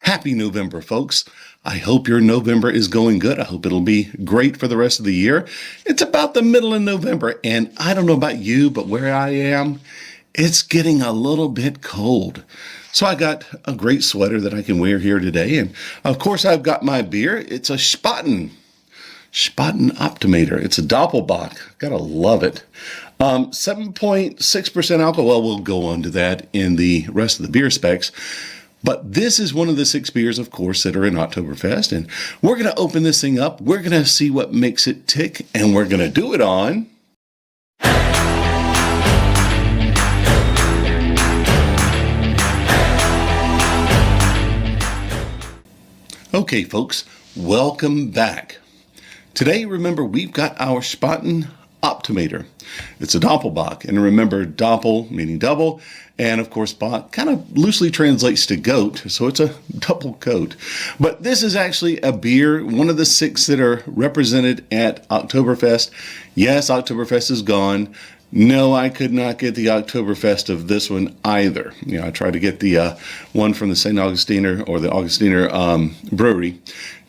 Happy November, folks. I hope your November is going good. I hope it'll be great for the rest of the year. It's about the middle of November, and I don't know about you, but where I am, it's getting a little bit cold. So I got a great sweater that I can wear here today. And of course, I've got my beer. It's a Spaten Optimator. It's a Doppelbock. Gotta love it. 7.6% alcohol. We'll go on to that in the rest of the beer specs. But this is one of the 6 beers, of course, that are in Oktoberfest. And we're going to open this thing up. We're going to see what makes it tick. And we're going to do it on... Okay, folks, welcome back. Today, remember, we've got our Spaten Optimator. It's a Doppelbock, and remember, Doppel meaning double, and of course, Bock kind of loosely translates to goat, so it's a double coat. But this is actually a beer, one of the 6 that are represented at Oktoberfest. Yes, Oktoberfest is gone. No, I could not get the Oktoberfest of this one either. You know, I tried to get the one from the St. Augustiner or the Augustiner brewery.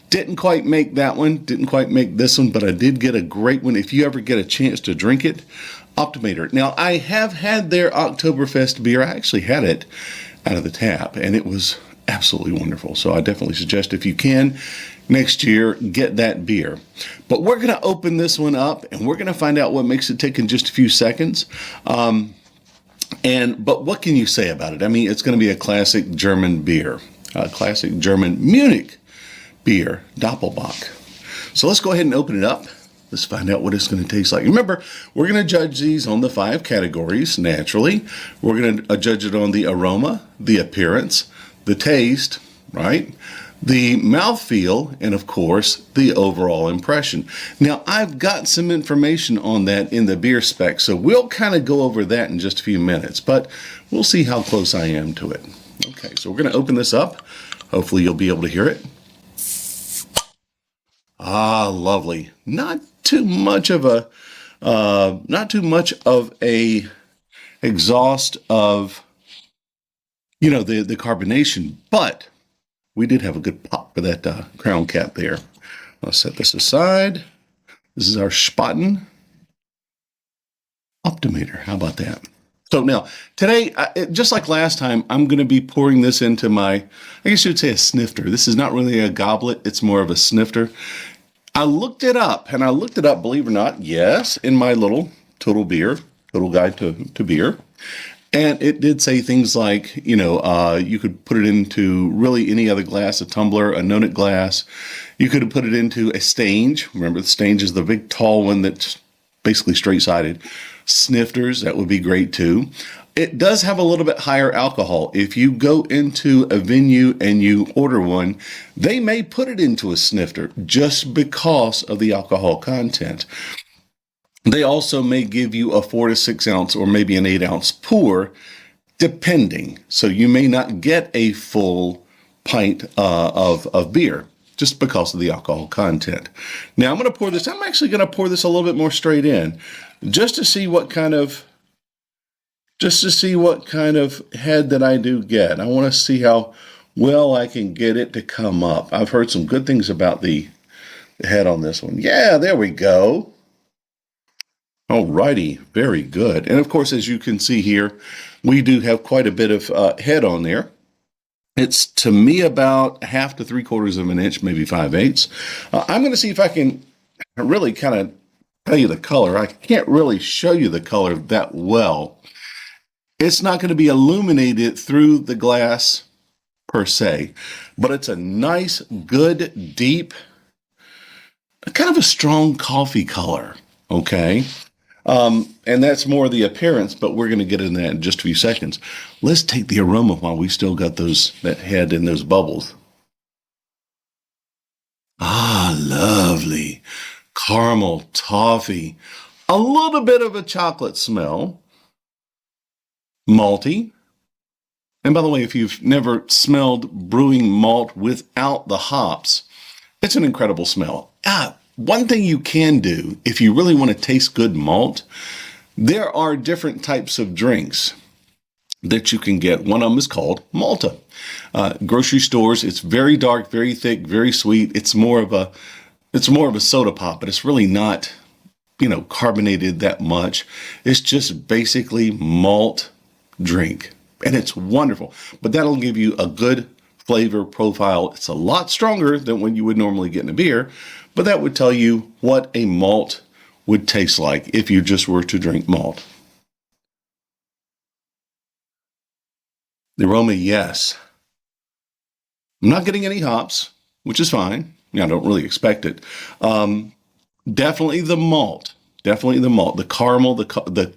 Didn't quite make that one. Didn't quite make this one, but I did get a great one. If you ever get a chance to drink it, Optimator. Now, I have had their Oktoberfest beer. I actually had it out of the tap, and it was absolutely wonderful. So I definitely suggest if you can, next year, get that beer. But we're going to open this one up, and we're going to find out what makes it tick in just a few seconds. But what can you say about it? I mean, it's going to be a classic German beer, a classic German Munich beer, Doppelbock. So let's go ahead and open it up. Let's find out what it's going to taste like. Remember, we're going to judge these on the 5 categories, naturally. We're going to judge it on the aroma, the appearance, the taste, right? The mouthfeel, and of course, the overall impression. Now, I've got some information on that in the beer spec, so we'll kind of go over that in just a few minutes, but we'll see how close I am to it. Okay, so we're going to open this up. Hopefully, you'll be able to hear it. Ah, lovely. Not too much of a exhaust of, you know, the carbonation, but we did have a good pop for that crown cap there. I'll set this aside. This is our Spaten Optimator. How about that? So now, today, just like last time, I'm going to be pouring this into my, I guess you would say a snifter. This is not really a goblet. It's more of a snifter. I looked it up, believe it or not, yes, in my little total guide to beer. And it did say things like, you know, you could put it into really any other glass, a tumbler, a no-nut glass. You could put it into a stange. Remember, the stange is the big tall one that's basically straight-sided. Snifters, that would be great too. It does have a little bit higher alcohol. If you go into a venue and you order one, they may put it into a snifter just because of the alcohol content. They also may give you a 4 to 6 ounce or maybe an 8 ounce pour, depending. So you may not get a full pint of beer just because of the alcohol content. Now I'm going to pour this. I'm actually going to pour this a little bit more straight in, just to see what kind of head that I do get. I want to see how well I can get it to come up. I've heard some good things about the head on this one. Yeah, there we go. Alrighty, very good. And of course, as you can see here, we do have quite a bit of head on there. It's, to me, about 1/2 to 3/4 of an inch, maybe 5/8. I'm going to see if I can really kind of tell you the color. I can't really show you the color that well. It's not going to be illuminated through the glass per se, but it's a nice, good, deep, kind of a strong coffee color, okay? And that's more the appearance, but we're going to get into that in just a few seconds. Let's take the aroma while we still got that head in those bubbles. Ah, lovely. Caramel, toffee, a little bit of a chocolate smell, malty. And by the way, if you've never smelled brewing malt without the hops, it's an incredible smell. One thing you can do if you really want to taste good malt, there are different types of drinks that you can get. One of them is called Malta. Grocery stores, it's very dark, very thick, very sweet. It's more of a soda pop, but it's really not, carbonated that much. It's just basically malt drink, and it's wonderful. But that'll give you a good flavor profile. It's a lot stronger than what you would normally get in a beer, but that would tell you what a malt would taste like if you just were to drink malt. The aroma, yes. I'm not getting any hops, which is fine. I don't really expect it. Definitely the malt. Definitely the malt. The caramel, the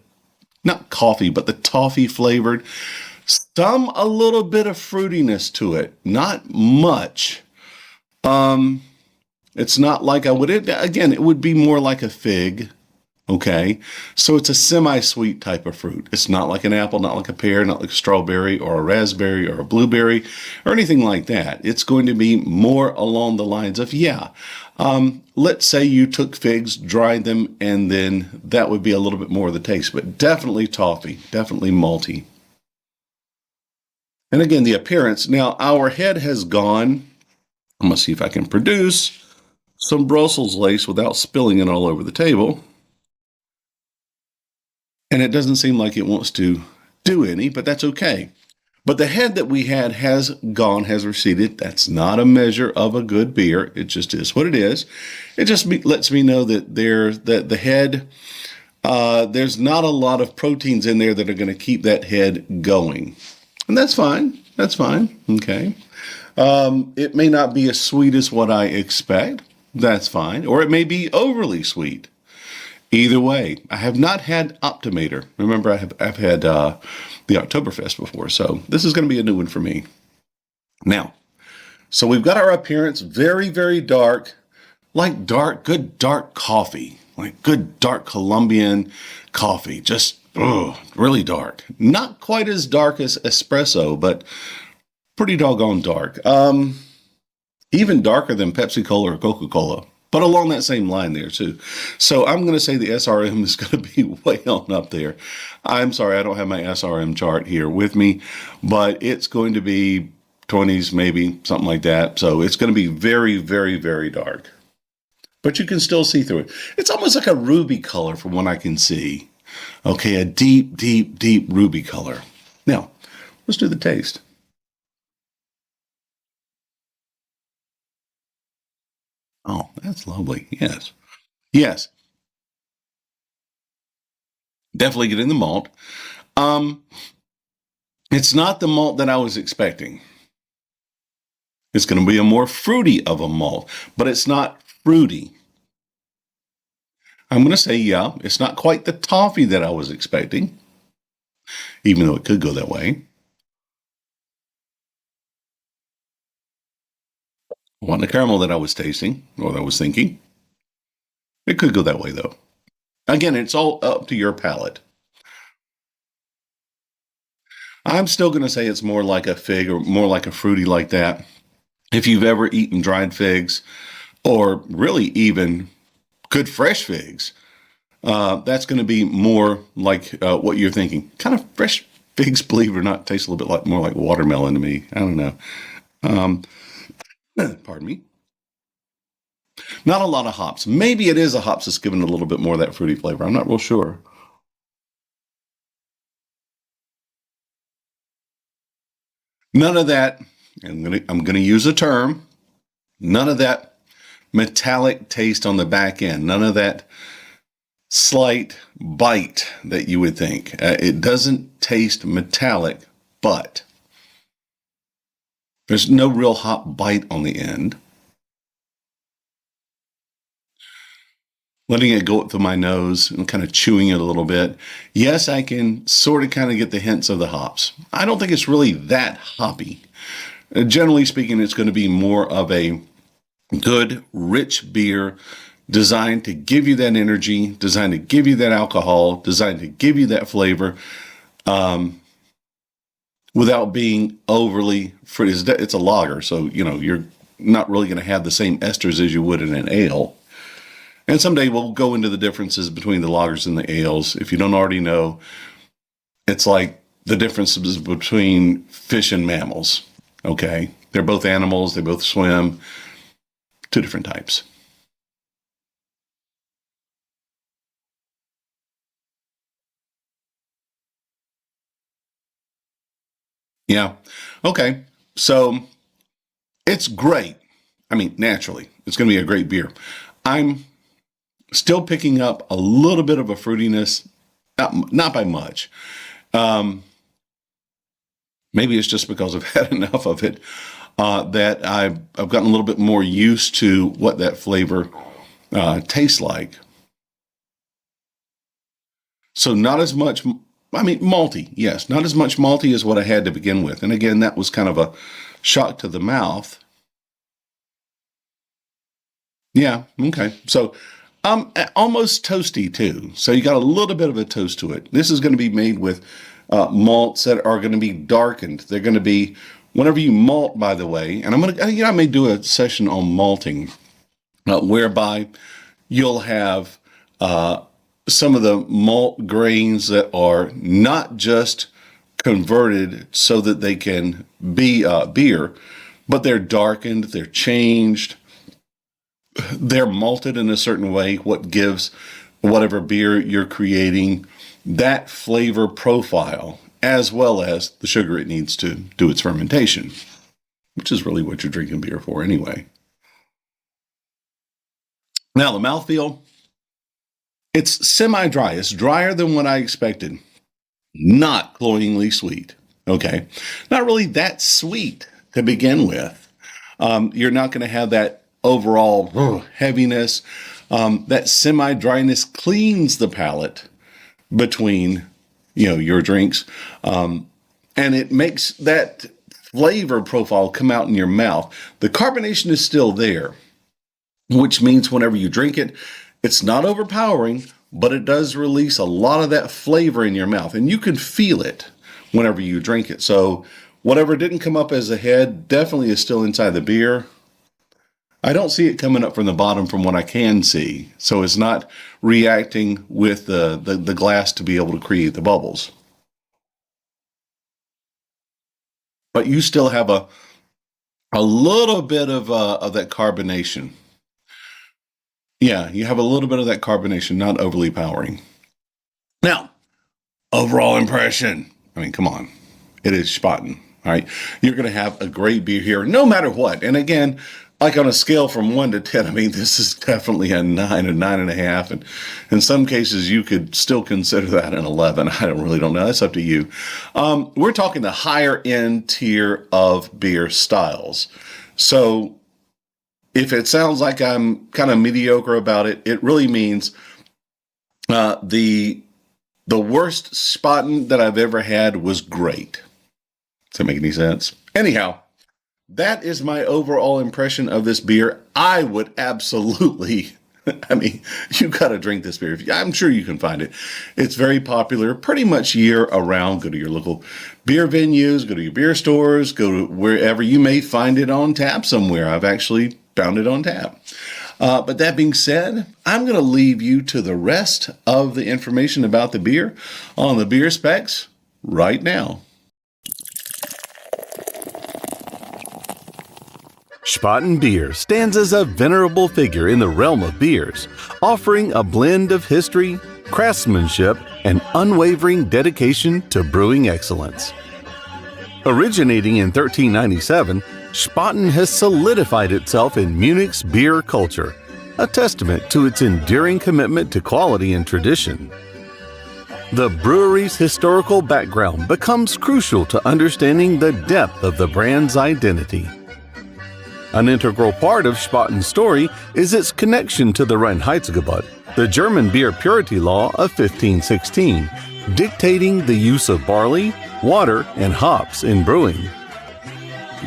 not coffee, but the toffee flavored. A little bit of fruitiness to it. Not much. It's not like again, it would be more like a fig. Okay. So it's a semi-sweet type of fruit. It's not like an apple, not like a pear, not like a strawberry or a raspberry or a blueberry or anything like that. It's going to be more along the lines of, let's say you took figs, dried them, and then that would be a little bit more of the taste, but definitely toffee, definitely malty. And again, the appearance. Now, our head has gone. I'm going to see if I can produce some Brussels lace without spilling it all over the table. And it doesn't seem like it wants to do any, but that's okay. But the head that we had has gone, has receded. That's not a measure of a good beer. It just is what it is. It just lets me know that the head, there's not a lot of proteins in there that are going to keep that head going. And that's fine. That's fine. Okay. It may not be as sweet as what I expect. That's fine. Or it may be overly sweet. Either way, I have not had Optimator. Remember, I've had the Oktoberfest before, so this is going to be a new one for me. Now, so we've got our appearance very, very dark, like good dark coffee, like good dark Colombian coffee, just really dark. Not quite as dark as espresso, but pretty doggone dark. Even darker than Pepsi Cola or Coca-Cola. But along that same line there, too. So I'm going to say the SRM is going to be way on up there. I'm sorry, I don't have my SRM chart here with me, but it's going to be 20s, maybe, something like that. So it's going to be very, very, very dark. But you can still see through it. It's almost like a ruby color from what I can see. Okay, a deep, deep, deep ruby color. Now, let's do the taste. Oh, that's lovely. Yes. Yes. Definitely getting the malt. Um, it's not the malt that I was expecting. It's going to be a more fruity of a malt, but it's not fruity. I'm going to say, it's not quite the toffee that I was expecting, even though it could go that way. Wasn't the caramel that I was tasting or that I was thinking. It could go that way, though. Again, it's all up to your palate. I'm still going to say it's more like a fig or more like a fruity like that. If you've ever eaten dried figs or really even good fresh figs, that's going to be more like what you're thinking. Kind of fresh figs, believe it or not, taste a little bit more like watermelon to me. I don't know. Um, pardon me. Not a lot of hops. Maybe it is a hops that's giving a little bit more of that fruity flavor. I'm not real sure. None of that. I'm gonna use a term. None of that metallic taste on the back end. None of that slight bite that you would think. It doesn't taste metallic, but there's no real hot bite on the end. Letting it go up through my nose and kind of chewing it a little bit. Yes, I can sort of kind of get the hints of the hops. I don't think it's really that hoppy. Generally speaking, it's going to be more of a good, rich beer designed to give you that energy, designed to give you that alcohol, designed to give you that flavor without being overly fruity. It's a lager, so you're not really going to have the same esters as you would in an ale. And someday we'll go into the differences between the lagers and the ales. If you don't already know, it's like the differences between fish and mammals. Okay, they're both animals, they both swim, two different types. Yeah. Okay. So it's great. I mean, naturally, it's going to be a great beer. I'm still picking up a little bit of a fruitiness, not by much. Um, Maybe it's just because I've had enough of it that I've gotten a little bit more used to what that flavor tastes like. So not as much, I mean, malty, yes, not as much malty as what I had to begin with. And again, that was kind of a shock to the mouth. Yeah, okay. So almost toasty too. So you got a little bit of a toast to it. This is going to be made with malts that are going to be darkened. They're going to be, whenever you malt, by the way, and I may do a session on malting, whereby you'll have some of the malt grains that are not just converted so that they can be beer, but they're darkened, they're changed, they're malted in a certain way, what gives whatever beer you're creating that flavor profile, as well as the sugar it needs to do its fermentation, which is really what you're drinking beer for anyway. Now, the mouthfeel, it's semi-dry. It's drier than what I expected. Not cloyingly sweet. Okay. Not really that sweet to begin with. You're not going to have that overall heaviness. That semi-dryness cleans the palate between, your drinks. And it makes that flavor profile come out in your mouth. The carbonation is still there, which means whenever you drink it, it's not overpowering, but it does release a lot of that flavor in your mouth, and you can feel it whenever you drink it. So whatever didn't come up as a head definitely is still inside the beer. I don't see it coming up from the bottom from what I can see, so it's not reacting with the glass to be able to create the bubbles. But you still have a little bit of that carbonation. Yeah, you have a little bit of that carbonation, not overly powering. Now, overall impression. I mean, come on. It is Spaten, all right? You're going to have a great beer here, no matter what. And again, like on a scale from 1 to 10, I mean, this is definitely a 9, a 9.5. And in some cases, you could still consider that an 11. I don't know. That's up to you. We're talking the higher end tier of beer styles. So if it sounds like I'm kind of mediocre about it, it really means the worst Spaten that I've ever had was great. Does that make any sense? Anyhow, that is my overall impression of this beer. I would absolutely, I mean, you got to drink this beer. I'm sure you can find it. It's very popular pretty much year around. Go to your local beer venues, go to your beer stores, go to wherever you may find it on tap somewhere. I've actually found it on tap. But that being said, I'm going to leave you to the rest of the information about the beer on the beer specs right now. Spaten Beer stands as a venerable figure in the realm of beers, offering a blend of history, craftsmanship, and unwavering dedication to brewing excellence. Originating in 1397, Spaten has solidified itself in Munich's beer culture, a testament to its enduring commitment to quality and tradition. The brewery's historical background becomes crucial to understanding the depth of the brand's identity. An integral part of Spaten's story is its connection to the Reinheitsgebot, the German beer purity law of 1516, dictating the use of barley, water, and hops in brewing.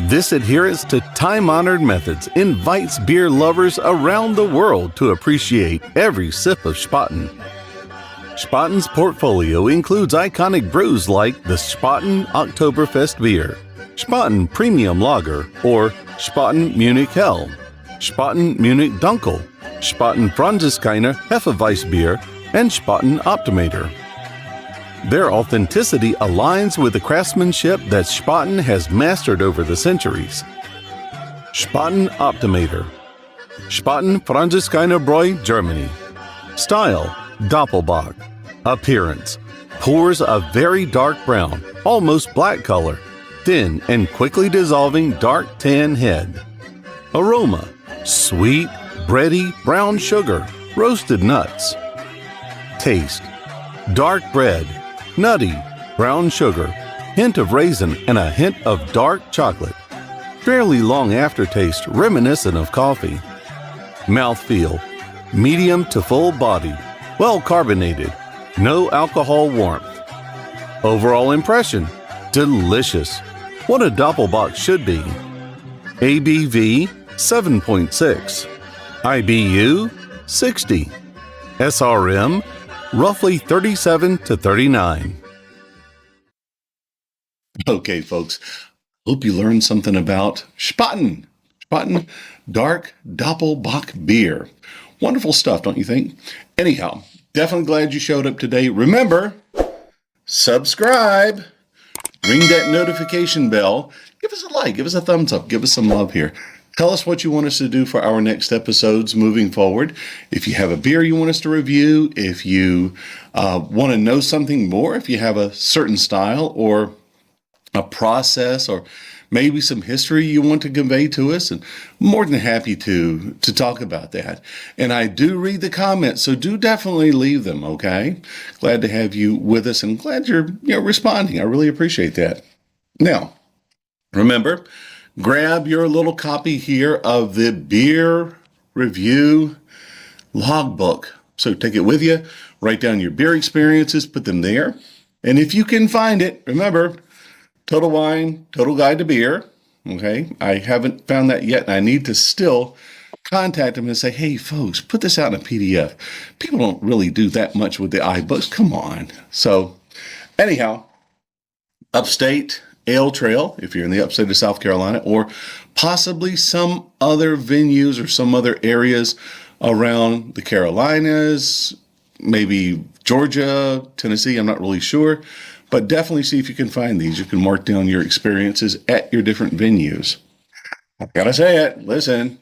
This adherence to time-honored methods invites beer lovers around the world to appreciate every sip of Spaten. Spaten's portfolio includes iconic brews like the Spaten Oktoberfest beer, Spaten Premium Lager, or Spaten Munich Hell, Spaten Munich Dunkel, Spaten Franziskaner Hefeweiss beer, and Spaten Optimator. Their authenticity aligns with the craftsmanship that Spaten has mastered over the centuries. Spaten Optimator. Spaten, Franziskanerbräu, Germany. Style, Doppelbock. Appearance, pores a very dark brown, almost black color. Thin and quickly dissolving dark tan head. Aroma, sweet, bready, brown sugar, roasted nuts. Taste, dark bread, nutty, brown sugar, hint of raisin and a hint of dark chocolate. Fairly long aftertaste reminiscent of coffee. Mouthfeel, medium to full body, well carbonated, no alcohol warmth. Overall impression, delicious. What a Doppelbock should be. ABV 7.6. IBU 60. SRM roughly 37 to 39. Okay, folks. Hope you learned something about Spaten. Spaten Dark Doppelbock beer. Wonderful stuff, don't you think? Anyhow, definitely glad you showed up today. Remember, subscribe, ring that notification bell, give us a like, give us a thumbs up, give us some love here. Tell us what you want us to do for our next episodes moving forward. If you have a beer you want us to review, if you want to know something more, if you have a certain style or a process or maybe some history you want to convey to us, and more than happy to talk about that. And I do read the comments, so do definitely leave them, okay? Glad to have you with us and glad you're responding. I really appreciate that. Now, remember, grab your little copy here of the beer review logbook. So take it with you, write down your beer experiences, put them there. And if you can find it, remember, Total Wine, Total Guide to Beer. Okay, I haven't found that yet, and I need to still contact them and say, hey, folks, put this out in a PDF. People don't really do that much with the iBooks. Come on. So anyhow, Upstate Ale Trail, if you're in the upstate of South Carolina, or possibly some other venues or some other areas around the Carolinas, maybe Georgia, Tennessee, I'm not really sure. But definitely see if you can find these. You can mark down your experiences at your different venues. I gotta say it. Listen,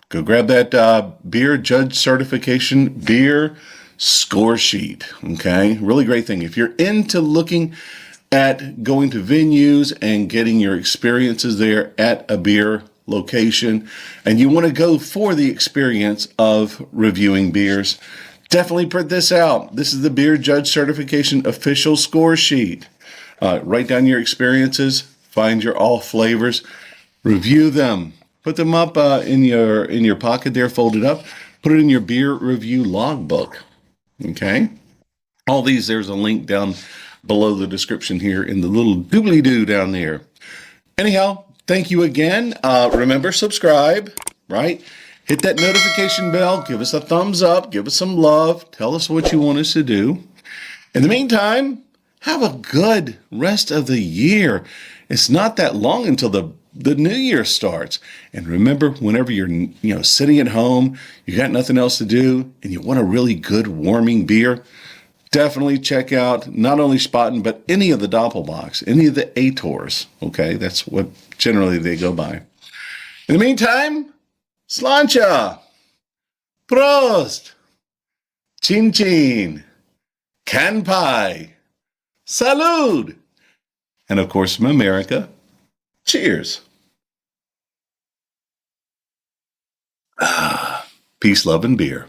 go grab that beer judge certification beer score sheet. Okay, really great thing. If you're into looking at going to venues and getting your experiences there at a beer location, and you want to go for the experience of reviewing beers, definitely print this out. This is the Beer Judge Certification official score sheet. Write down your experiences, find your all flavors, review them, put them up in your pocket there, fold it up, put it in your beer review logbook. Okay? All these, there's a link down below the description here in the little doobly-doo down there. Anyhow, thank you again. Remember, subscribe, right? Hit that notification bell, give us a thumbs up, give us some love, tell us what you want us to do. In the meantime, have a good rest of the year. It's not that long until the new year starts. And remember, whenever you're sitting at home, you got nothing else to do, and you want a really good warming beer, definitely check out not only Spaten, but any of the Doppelbocks, any of the Ators. Okay, that's what generally they go by. In the meantime, Slancha, Prost, Chin Chin, Kanpai, Salud, and of course from America, cheers. Peace, love, and beer.